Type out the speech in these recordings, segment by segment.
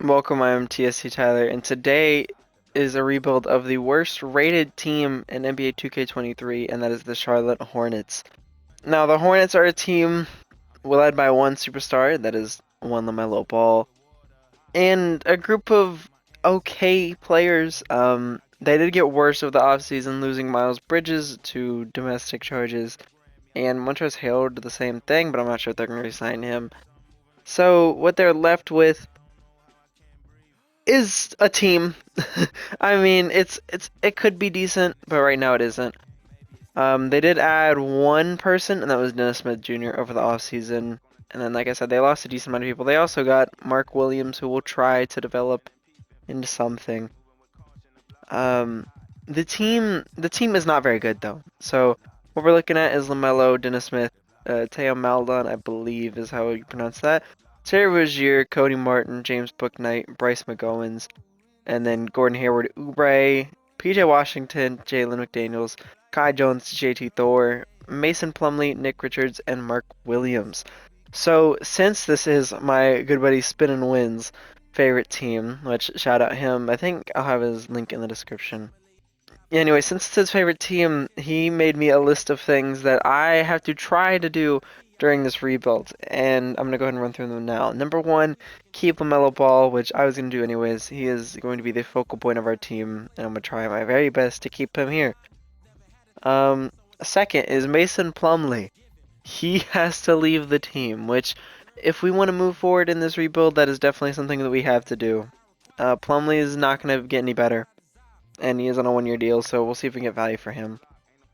Welcome, I'm TSC Tyler, and today is a rebuild of the worst rated team in NBA 2K23, and that is the Charlotte Hornets. Now, the Hornets are a team led by one superstar, that is one Lamelo Ball, and a group of okay players. They did get worse over the offseason, losing Miles Bridges to domestic charges, and Montrezl Harrell did the same thing, but I'm not sure if they're going to resign him. So, what they're left with is a team. I mean, it could be decent, but right now it isn't. They did add one person, and that was Dennis Smith Jr. over the offseason. And then, like I said, they lost a decent amount of people. They also got Mark Williams, who will try to develop into something. Um, the team is not very good though. So what we're looking at is Lamelo, Dennis Smith, Teo Maldon, I believe is how you pronounce that. Terry Rozier, Cody Martin, James Bouknight, Bryce McGowens, and then Gordon Hayward, Oubre, PJ Washington, Jalen McDaniels, Kai Jones, JT Thor, Mason Plumlee, Nick Richards, and Mark Williams. So since this is my good buddy Spin and Wins favorite team, which shout out him, I think I'll have his link in the description. Anyway, since it's his favorite team, he made me a list of things that I have to try to do during this rebuild, and I'm gonna go ahead and run through them now. Number one, keep LaMelo Ball, which I was gonna do anyways. He is going to be the focal point of our team, and I'm gonna try my very best to keep him here. Um, Second is Mason Plumlee. He has to leave the team, which, if we want to move forward in this rebuild, that is definitely something that we have to do. Plumlee is not gonna get any better, and he is on a one-year deal, so we'll see if we can get value for him.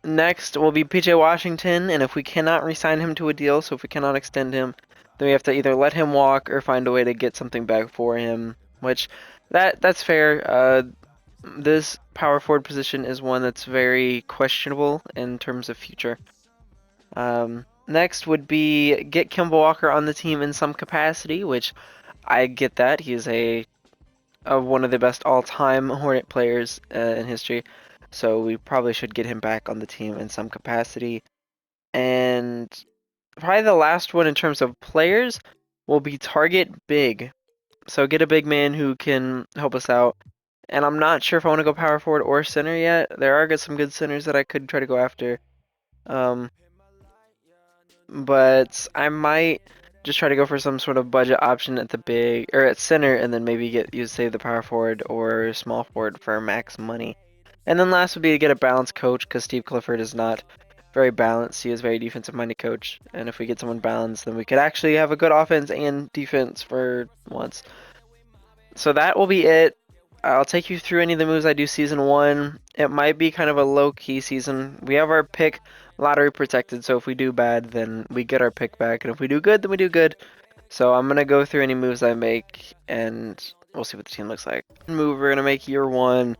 Next will be PJ Washington, and if we cannot re-sign him to a deal, so if we cannot extend him, then we have to either let him walk or find a way to get something back for him, which that's fair. This power forward position is one that's very questionable in terms of future. Next would be get Kemba Walker on the team in some capacity, which I get that. He is one of the best all-time Hornet players in history. So we probably should get him back on the team in some capacity. And probably the last one in terms of players will be target big. So get a big man who can help us out. And I'm not sure if I want to go power forward or center yet. There are some good centers that I could try to go after. Um, but I might just try to go for some sort of budget option at the big or at center, and then maybe save the power forward or small forward for max money. And then last would be to get a balanced coach because Steve Clifford is not very balanced. He is a very defensive minded coach, and if we get someone balanced, then we could actually have a good offense and defense for once. So that will be it. I'll take you through any of the moves I do season one. It might be kind of a low key season. We have our pick lottery protected, so if we do bad, then we get our pick back, and if we do good, then we do good. So I'm gonna go through any moves I make, and we'll see what the team looks like. Move we're gonna make year one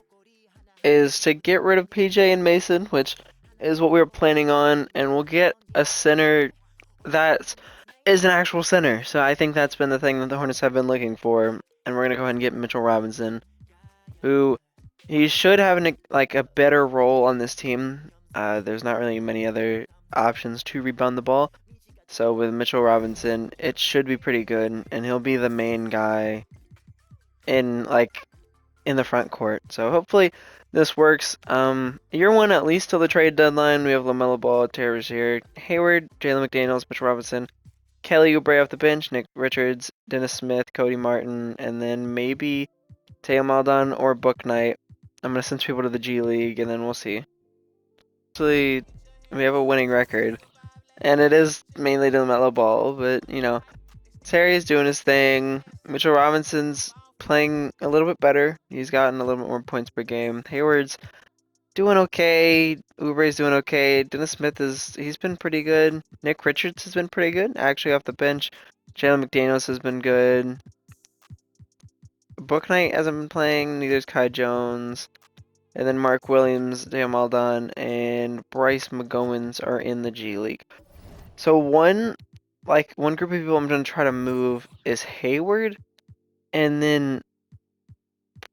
is to get rid of PJ and Mason, which is what we were planning on, and we'll get a center that is an actual center. So I think that's been the thing that the Hornets have been looking for, and we're gonna go ahead and get Mitchell Robinson, who he should have a better role on this team. There's not really many other options to rebound the ball. So with Mitchell Robinson, it should be pretty good, and he'll be the main guy in in the front court. So hopefully this works. Year one at least till the trade deadline. We have Lamelo Ball, Terry Rozier, Hayward, Jalen McDaniels, Mitchell Robinson, Kelly Oubre off the bench, Nick Richards, Dennis Smith, Cody Martin, and then maybe Teo Maldon or Bouknight. I'm gonna send people to the G League, and then we'll see. Actually, we have a winning record, and it is mainly to Lamelo Ball, but Terry's doing his thing. Mitchell Robinson's playing a little bit better. He's gotten a little bit more points per game. Hayward's doing okay. Oubre's doing okay. Dennis Smith he's been pretty good. Nick Richards has been pretty good, actually off the bench. Jalen McDaniels has been good. Bouknight hasn't been playing. Neither's Kai Jones. And then Mark Williams, Dale Maldon, and Bryce McGowens are in the G League. So one group of people I'm gonna try to move is Hayward, and then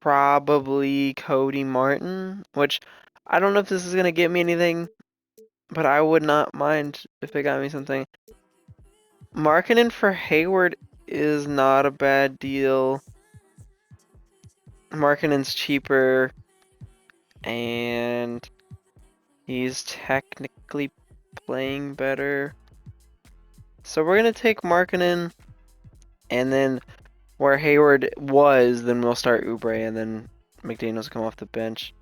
probably Cody Martin, which I don't know if this is gonna get me anything, but I would not mind if it got me something. Marketing for Hayward is not a bad deal. Markkanen's cheaper, and he's technically playing better. So we're gonna take Markkanen, and then where Hayward was, then we'll start Oubre, and then McDaniels come off the bench.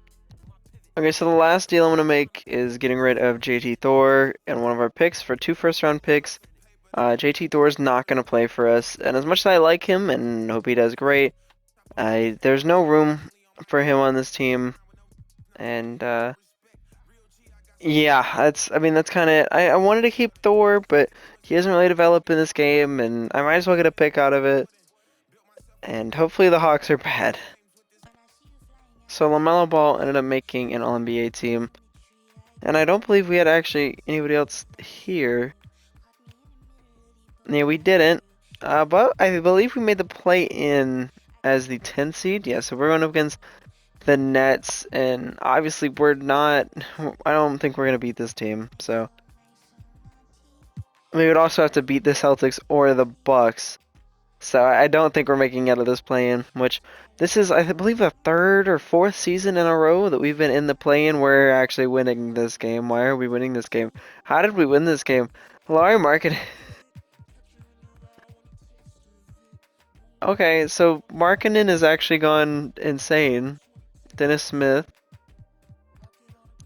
Okay, so the last deal I'm gonna make is getting rid of JT Thor and one of our picks for 2 first-round picks. JT Thor's not gonna play for us, and as much as I like him and hope he does great, there's no room for him on this team. And yeah, that's kind of it. I wanted to keep Thor, but he hasn't really developed in this game, and I might as well get a pick out of it. And hopefully the Hawks are bad. So Lamelo Ball ended up making an All-NBA team, and I don't believe we had actually anybody else here. Yeah, we didn't. But I believe we made the play-in as the 10th seed. Yeah, so we're going up against the Nets, and obviously we're not. I don't think we're gonna beat this team. So we would also have to beat the Celtics or the Bucks. So I don't think we're making out of this play-in. Which this is, I believe, the 3rd or 4th season in a row that we've been in the play-in. We're actually winning this game. Why are we winning this game? How did we win this game? Larry Market. Okay, so Markkanen has actually gone insane. Dennis Smith.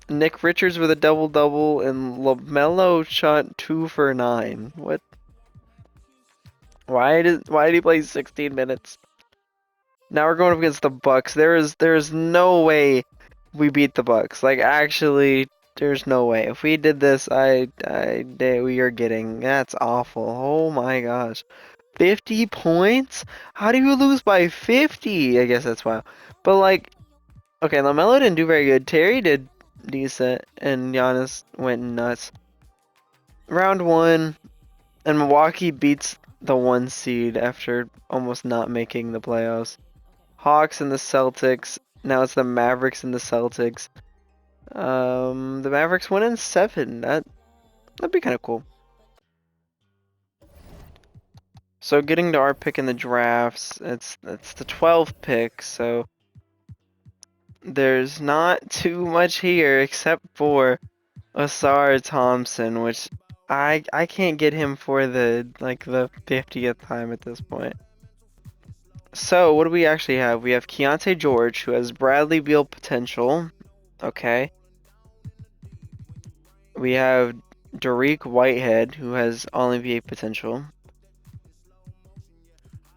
Nick Richards with a double-double, and Lamelo shot 2 for 9. What? Why did he play 16 minutes? Now we're going up against the Bucks. There is no way we beat the Bucks. Like, actually, there's no way. If we did this, we are getting. That's awful. Oh my gosh. 50 points? How do you lose by 50? I guess that's why. But like, okay, Lamelo didn't do very good. Terry did decent, and Giannis went nuts. Round 1, and Milwaukee beats the 1 seed after almost not making the playoffs. Hawks and the Celtics. Now it's the Mavericks and the Celtics. The Mavericks win in 7. That'd be kind of cool. So getting to our pick in the drafts, it's the 12th pick, so there's not too much here except for Asar Thompson, which I can't get him for the 50th time at this point. So what do we actually have? We have Keontae George, who has Bradley Beal potential. Okay. We have Dariq Whitehead, who has All-NBA potential.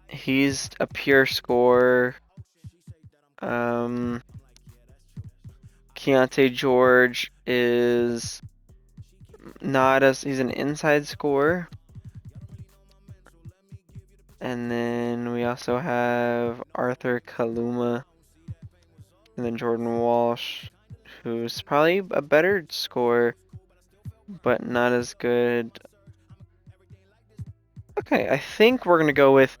He's a pure scorer. Keontae George is not as he's an inside scorer. And then we also have Arthur Kaluma, and then Jordan Walsh, who's probably a better scorer, but not as good. Okay, I think we're gonna go with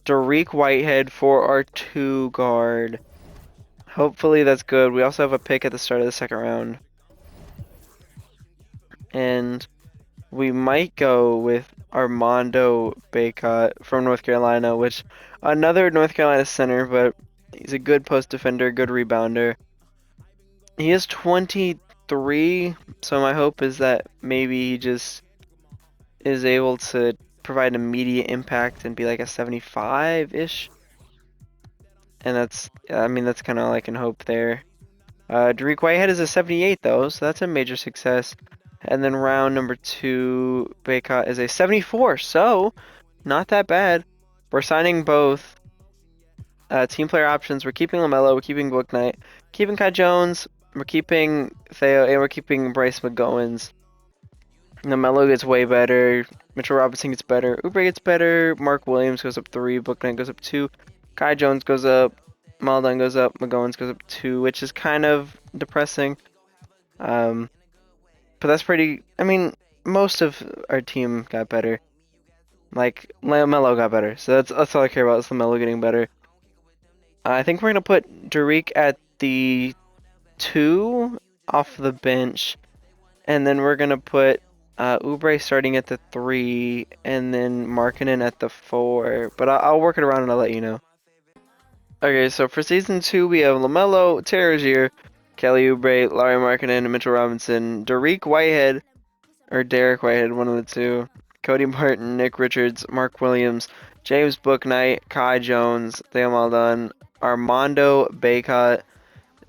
Dariq Whitehead for our 2 guard. Hopefully that's good. We also have a pick at the start of the 2nd round. And we might go with Armando Bacot from North Carolina, which another North Carolina center, but he's a good post defender, good rebounder. He is 23, so my hope is that maybe he just is able to provide immediate impact and be like a 75-ish. And that's kind of all I can hope there. Dariq Whitehead is a 78 though, so that's a major success. And then round number 2, Bacot is a 74, so not that bad. We're signing both team player options. We're keeping Lamelo, we're keeping Bouknight, keeping Kai Jones, we're keeping Theo, and we're keeping Bryce McGowens. Lamelo gets way better. Mitchell Robinson gets better. Oubre gets better. Mark Williams goes up 3. Bouknight goes up 2. Kai Jones goes up. Maldon goes up. McGowens goes up 2, which is kind of depressing. But that's pretty. I mean, most of our team got better. Like Lamelo got better, so that's all I care about is Lamelo getting better. I think we're gonna put Dariq at the 2 off the bench, and then we're gonna put Oubre starting at the 3, and then Markkanen at the 4. But I'll work it around and I'll let you know. Okay, so for season 2, we have Lamelo, Terry Rozier, Kelly Oubre, Larry Markkinen, Mitchell Robinson, Derek Whitehead, one of the two, Cody Martin, Nick Richards, Mark Williams, James Bouknight, Kai Jones, Theo Maldon, Armando Bacot,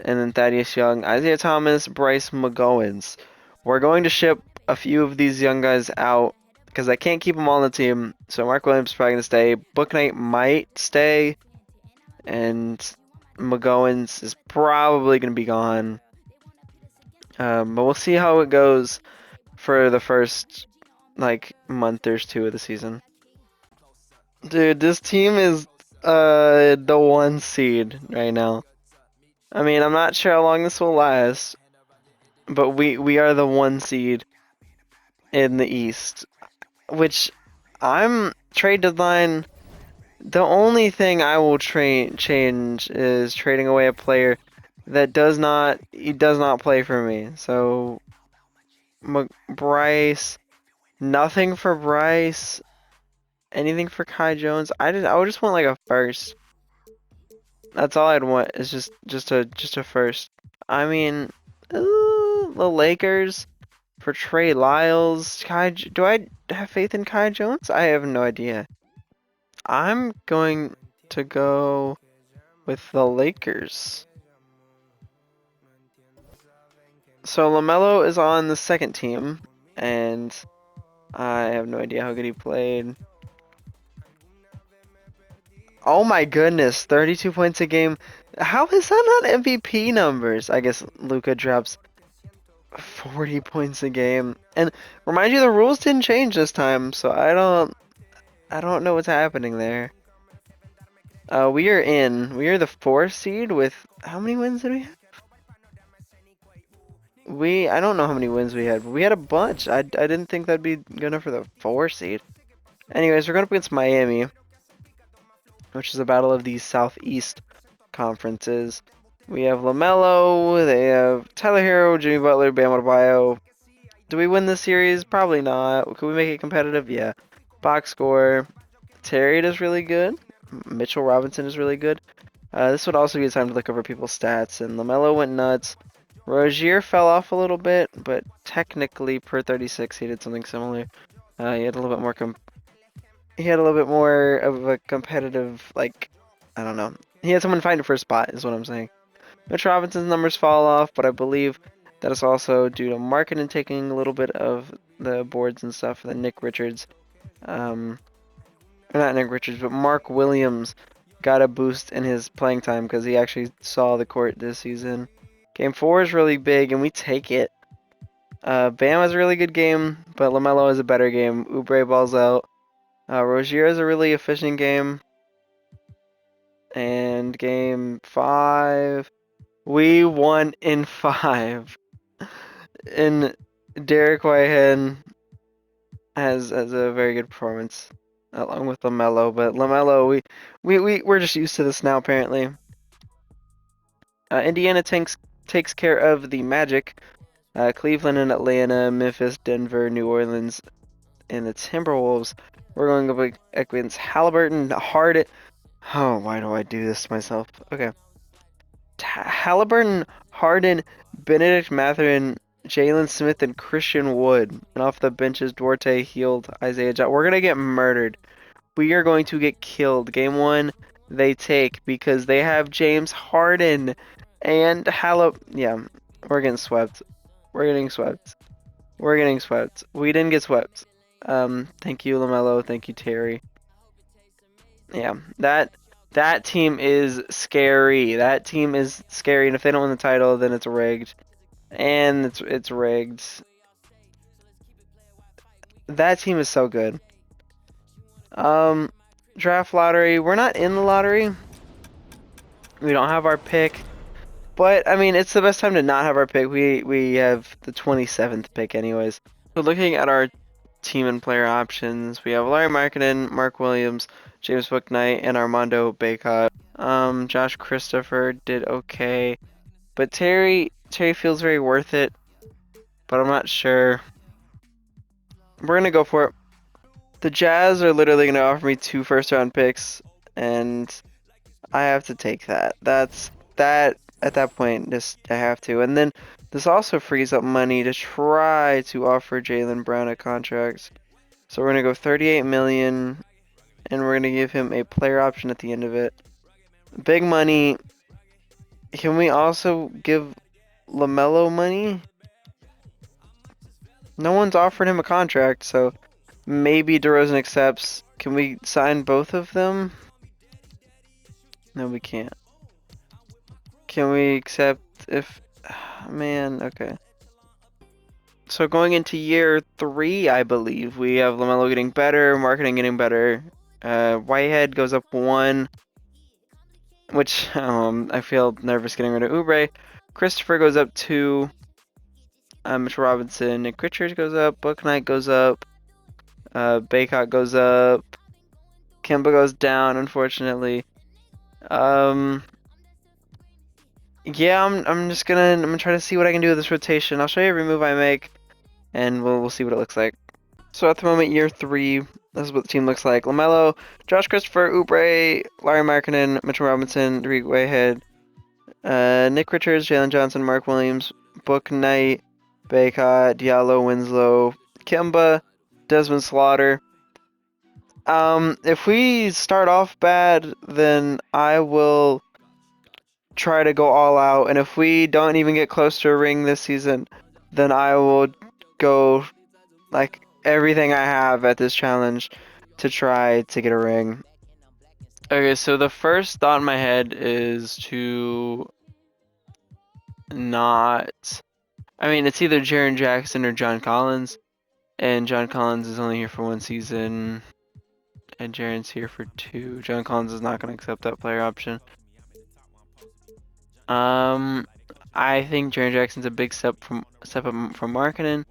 and then Thaddeus Young, Isaiah Thomas, Bryce McGowens. We're going to ship a few of these young guys out because I can't keep them all on the team. So Mark Williams is probably going to stay. Bouknight might stay. And McGowens is probably going to be gone. But we'll see how it goes for the first like month or two of the season. Dude, this team is the 1 seed right now. I mean, I'm not sure how long this will last, but we are the 1 seed in the East, which I'm trade deadline. The only thing I will change is trading away a player that does not play for me. So Bryce, nothing for Bryce. Anything for Kai Jones? I would just want like a first. That's all I'd want. Is just a first. I mean, the Lakers for Trey Lyles. Do I have faith in Kai Jones? I have no idea. I'm going to go with the Lakers. So Lamelo is on the second team, and I have no idea how good he played. Oh my goodness, 32 points a game. How is that not MVP numbers? I guess Luka drops 40 points a game. And remind you, the rules didn't change this time, so I don't know what's happening there. We are the 4th seed with how many wins did we have? I don't know how many wins we had, but we had a bunch. I didn't think that'd be good enough for the 4 seed. Anyways, we're going up against Miami, which is a battle of the Southeast conferences. We have LaMelo, they have Tyler Hero, Jimmy Butler, Bam Adebayo. Do we win this series? Probably not. Could we make it competitive? Yeah. Box score. Terry is really good. Mitchell Robinson is really good. This would also be a time to look over people's stats. And LaMelo went nuts. Rozier fell off a little bit, but technically per 36 he did something similar. He had a little bit more of a competitive, like, I don't know. He had someone fighting for a spot, is what I'm saying. Mitch Robinson's numbers fall off, but I believe that is also due to marketing taking a little bit of the boards and stuff. Then Nick Richards, not Nick Richards, but Mark Williams got a boost in his playing time because he actually saw the court this season. Game 4 is really big, and we take it. Bam has a really good game, but LaMelo has a better game. Oubre balls out. Rozier has a really efficient game. And game 5, we won in 5. And Derek Whitehead has a very good performance along with LaMelo, but LaMelo, we're just used to this now apparently. Indiana takes care of the Magic. Cleveland and Atlanta, Memphis, Denver, New Orleans, and the Timberwolves. We're going up against Halliburton, Harden. Oh, why do I do this to myself? Okay. Halliburton, Harden, Benedict Mathurin, Jalen Smith, and Christian Wood. And off the benches, Duarte, Heald, Isaiah Johnson. We're going to get murdered. We are going to get killed. Game 1, they take because they have James Harden and Yeah, we're getting swept. We're getting swept. We're getting swept. We didn't get swept. Thank you, LaMelo. Thank you, Terry. Yeah, that team is scary. That team is scary, and if they don't win the title, then it's rigged. And it's rigged. That team is so good. Draft lottery. We're not in the lottery. We don't have our pick. But I mean, it's the best time to not have our pick. We have the 27th pick anyways. So looking at our team and player options, we have Larry Markkinen, Mark Williams, James Bouknight, and Armando Bacot. Josh Christopher did okay, but Terry feels very worth it, but I'm not sure. We're gonna go for it. The Jazz are literally gonna offer me 2 first-round picks, and I have to take that. That at that point, just I have to. And then this also frees up money to try to offer Jaylen Brown a contract. So we're gonna go 38 million, and we're gonna give him a player option at the end of it. Big money. Can we also give Lamelo money? No one's offered him a contract, so maybe DeRozan accepts. Can we sign both of them? No, we can't. Can we accept if... Man, okay. So going into year 3, I believe, we have LaMelo getting better, marketing getting better. Whitehead goes up 1, which I feel nervous getting rid of Oubre. Christopher goes up 2. Mitchell Robinson, Nick Richards goes up. Book Knight goes up. Baycott goes up. Kemba goes down, unfortunately. Yeah, I'm just gonna try to see what I can do with this rotation. I'll show you every move I make, and we'll see what it looks like. So at the moment, year 3, this is what the team looks like. LaMelo, Josh Christopher, Oubre, Larry Markkinen, Mitchell Robinson, Derek Whitehead, Nick Richards, Jalen Johnson, Mark Williams, Book Knight, Baycott, Diallo, Winslow, Kemba, Desmond Slaughter. If we start off bad, then I will try to go all out, and if we don't even get close to a ring this season, then I will go like everything I have at this challenge to try to get a ring. Okay, so the first thought in my head is to not... I mean, it's either Jaren Jackson or John Collins, and John Collins is only here for 1 season, and Jaren's here for 2. John Collins is not going to accept that player option. I think Jaren Jackson's a big step up from marketing,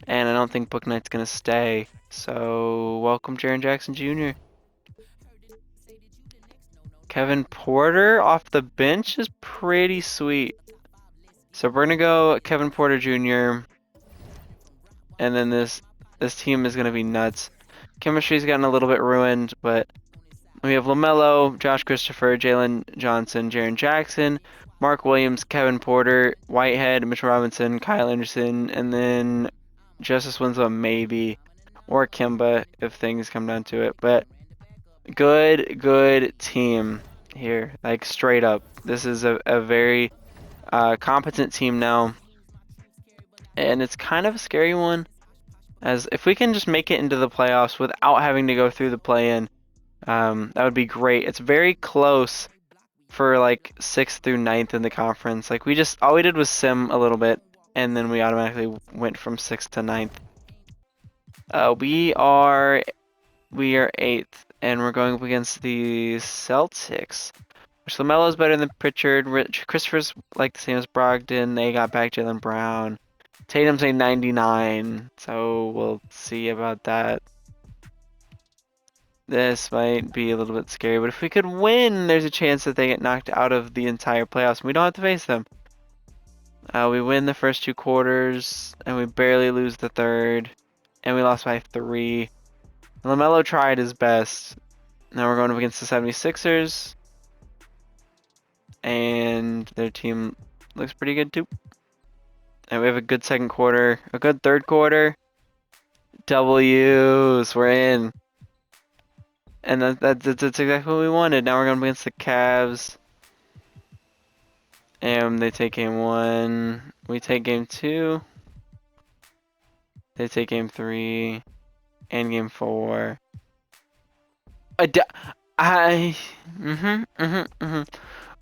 and I don't think Book Knight's gonna stay. So welcome Jaren Jackson Jr. Kevin Porter off the bench is pretty sweet. So we're gonna go Kevin Porter Jr. And then this team is gonna be nuts. Chemistry's gotten a little bit ruined, but we have LaMelo, Josh Christopher, Jalen Johnson, Jaren Jackson, Mark Williams, Kevin Porter, Whitehead, Mitchell Robinson, Kyle Anderson, and then Justice Winslow maybe, or Kemba if things come down to it. But good team here, like straight up. This is a very competent team now, and it's kind of a scary one. As if we can just make it into the playoffs without having to go through the play-in, that would be great. It's very close for like 6th through 9th in the conference. Like all we did was sim a little bit, and then we automatically went from 6th to 9th. We are 8th, and we're going up against the Celtics. Which LaMelo's better than Pritchard. Christopher's like the same as Brogdon. They got back Jaylen Brown. Tatum's a 99, so we'll see about that. This might be a little bit scary, but if we could win, there's a chance that they get knocked out of the entire playoffs, and we don't have to face them. We win the first 2 quarters, and we barely lose the third, and we lost by 3. LaMelo tried his best. Now we're going up against the 76ers, and their team looks pretty good too. And we have a good second quarter, a good third quarter. W's, we're in. And that's exactly what we wanted. Now we're going against the Cavs. And they take game 1. We take game 2. They take game 3. And game 4.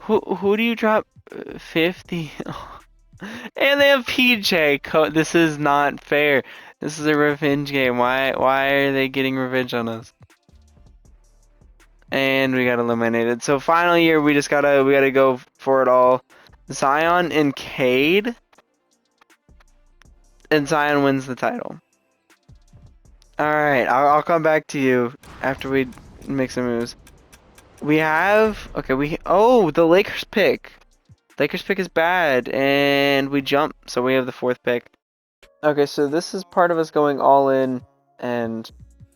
Who do you drop 50? And they have PJ. This is not fair. This is a revenge game. Why are they getting revenge on us? And we got eliminated. So final year, we gotta go for it all. Zion and Cade, and Zion wins the title. All right, I'll come back to you after we make some moves. We have the Lakers pick. Lakers pick is bad, and we jump, so we have the 4th pick. Okay, so this is part of us going all in, and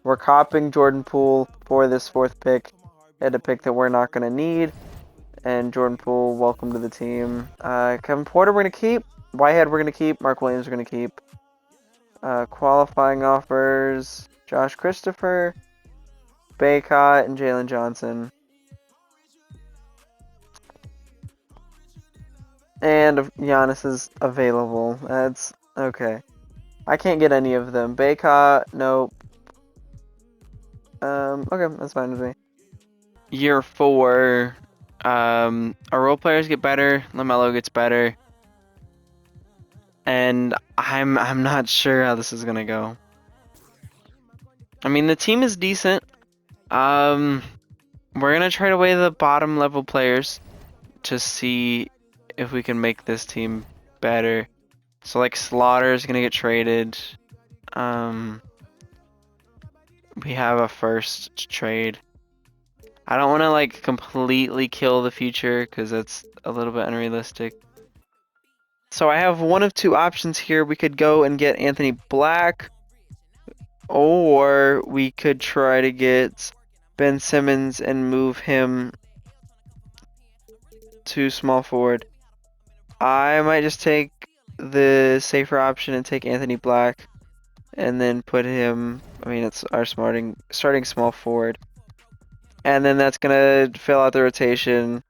we're copying Jordan Poole for this 4th pick. At a pick that we're not gonna need. And Jordan Poole, welcome to the team. Kevin Porter, we're going to keep. Whitehead, we're going to keep. Mark Williams, we're going to keep. Qualifying offers, Josh Christopher, Baycott, and Jalen Johnson. And Giannis is available. That's okay. I can't get any of them. Baycott, nope. Okay, that's fine with me. Year 4, our role players get better. Lamelo gets better, and I'm not sure how this is gonna go. I mean, the team is decent. We're gonna trade away the bottom level players to see if we can make this team better. So like Slaughter is gonna get traded. We have a first to trade. I don't want to like completely kill the future because that's a little bit unrealistic. So I have one of two options here. We could go and get Anthony Black, or we could try to get Ben Simmons and move him to small forward. I might just take the safer option and take Anthony Black and then put him, I mean, it's our starting small forward. And then that's gonna fill out the rotation.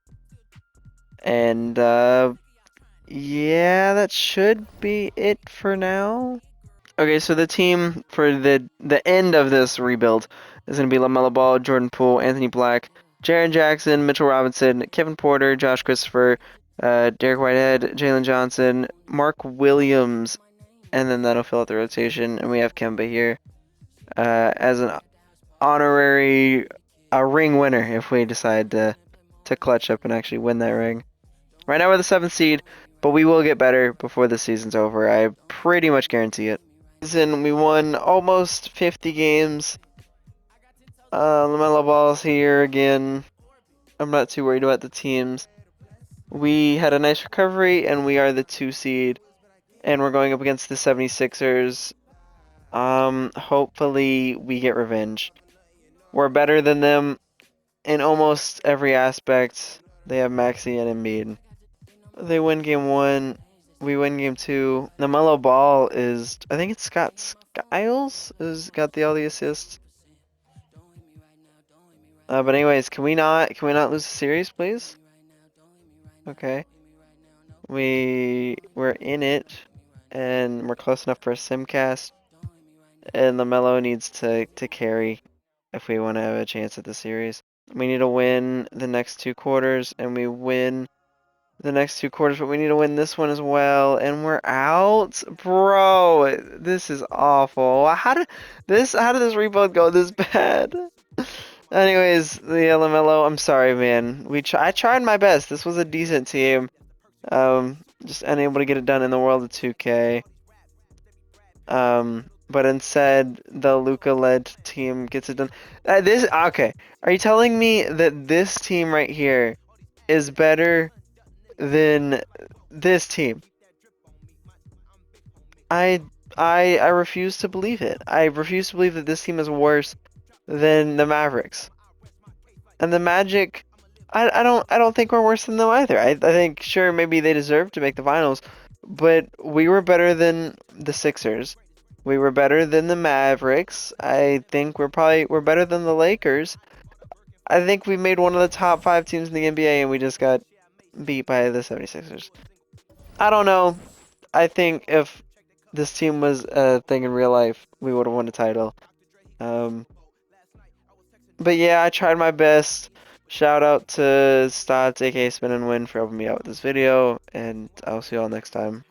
And yeah, that should be it for now. Okay, so the team for the end of this rebuild is gonna be LaMelo Ball, Jordan Poole, Anthony Black, Jaren Jackson, Mitchell Robinson, Kevin Porter, Josh Christopher, Derek Whitehead, Jalen Johnson, Mark Williams, and then that'll fill out the rotation. And we have Kemba here as an honorary ring winner if we decide to clutch up and actually win that ring. Right now we're the 7th seed, but we will get better before the season's over. I pretty much guarantee it. We won almost 50 games. LaMelo Ball's here again. I'm not too worried about the teams. We had a nice recovery, and we are the 2 seed. And we're going up against the 76ers. Hopefully we get revenge. We're better than them in almost every aspect. They have Maxey and Embiid. They win game 1. We win game 2. The Melo Ball is, I think it's Scott Skiles has got all the assists. But anyways, can we not lose the series, please? Okay. We're in it, and we're close enough for a simcast. And LaMelo needs to carry if we want to have a chance at the series. We need to win the next 2 quarters, and we win the next 2 quarters, but we need to win this one as well, and we're out, bro. This is awful. How did this rebuild go this bad? Anyways, the LMLO, I'm sorry, man. I tried my best. This was a decent team. Just unable to get it done in the world of 2K. But instead, the Luka-led team gets it done. Okay. Are you telling me that this team right here is better than this team? I refuse to believe it. I refuse to believe that this team is worse than the Mavericks. And the Magic, I don't think we're worse than them either. I think sure maybe they deserve to make the finals, but we were better than the Sixers. We were better than the Mavericks. I think we're better than the Lakers. I think we made one of the top 5 teams in the NBA and we just got beat by the 76ers. I don't know. I think if this team was a thing in real life, we would have won the title. But yeah, I tried my best. Shout out to Stotts, aka Spin and Win, for helping me out with this video, and I'll see y'all next time.